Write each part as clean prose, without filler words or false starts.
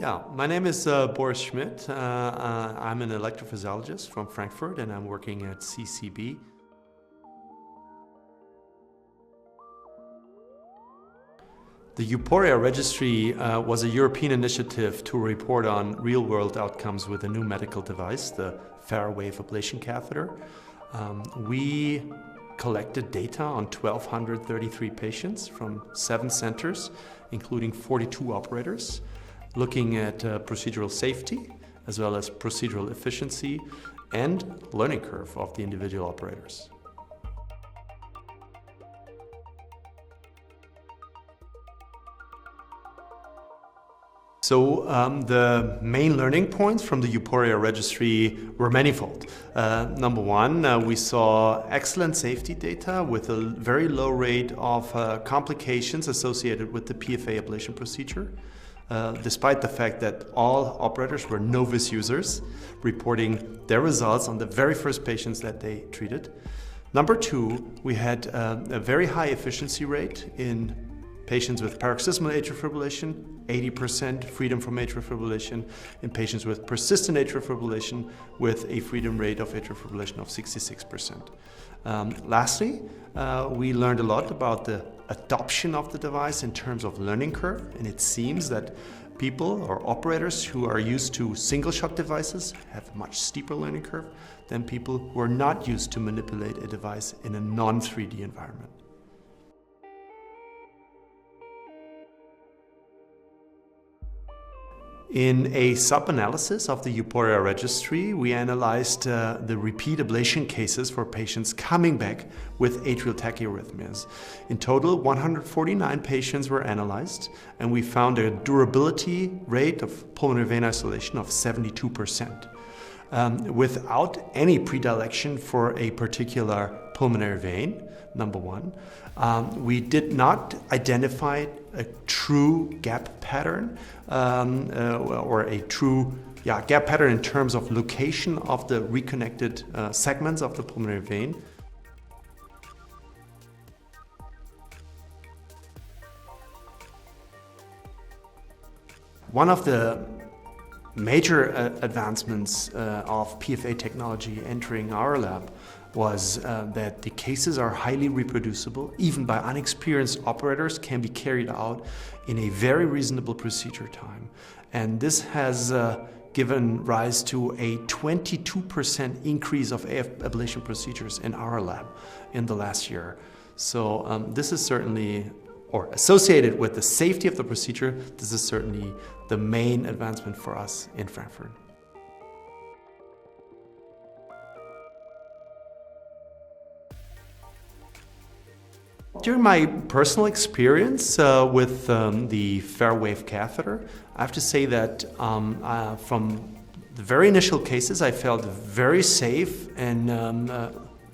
Yeah, my name is Boris Schmidt. I'm an electrophysiologist from Frankfurt and I'm working at CCB. The EUPORIA Registry was a European initiative to report on real-world outcomes with a new medical device, the FARAWave ablation catheter. We collected data on 1,233 patients from 7 centers, including 42 operators, looking at procedural safety, as well as procedural efficiency and learning curve of the individual operators. So the main learning points from the EUPORIA Registry were manifold. Number one, we saw excellent safety data with a very low rate of complications associated with the PFA ablation procedure, despite the fact that all operators were novice users, reporting their results on the very first patients that they treated. Number two, we had a very high efficiency rate in patients with paroxysmal atrial fibrillation, 80% freedom from atrial fibrillation, in patients with persistent atrial fibrillation with a freedom rate of atrial fibrillation of 66%. Lastly, we learned a lot about the adoption of the device in terms of learning curve, and it seems that people or operators who are used to single-shot devices have a much steeper learning curve than people who are not used to manipulate a device in a non-3D environment. In a sub-analysis of the EUPORIA Registry, we analyzed the repeat ablation cases for patients coming back with atrial tachyarrhythmias. In total, 149 patients were analyzed, and we found a durability rate of pulmonary vein isolation of 72%. Without any predilection for a particular pulmonary vein, number one. We did not identify a true gap pattern or a true gap pattern in terms of location of the reconnected segments of the pulmonary vein. One of the major advancements of PFA technology entering our lab was that the cases are highly reproducible, even by unexperienced operators, can be carried out in a very reasonable procedure time. And this has given rise to a 22% increase of AF ablation procedures in our lab in the last year. So this is certainly, or associated with the safety of the procedure, this is certainly the main advancement for us in Frankfurt. During my personal experience with the FARAWave catheter, I have to say that from the very initial cases, I felt very safe and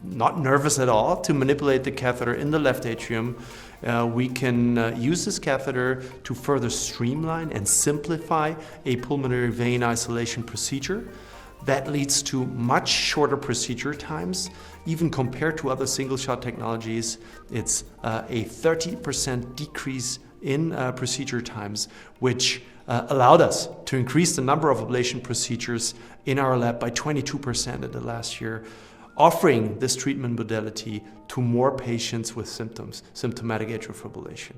not nervous at all to manipulate the catheter in the left atrium. We can use this catheter to further streamline and simplify a pulmonary vein isolation procedure. That leads to much shorter procedure times. Even compared to other single-shot technologies, it's a 30% decrease in procedure times, which allowed us to increase the number of ablation procedures in our lab by 22% in the last year, offering this treatment modality to more patients with symptomatic atrial fibrillation.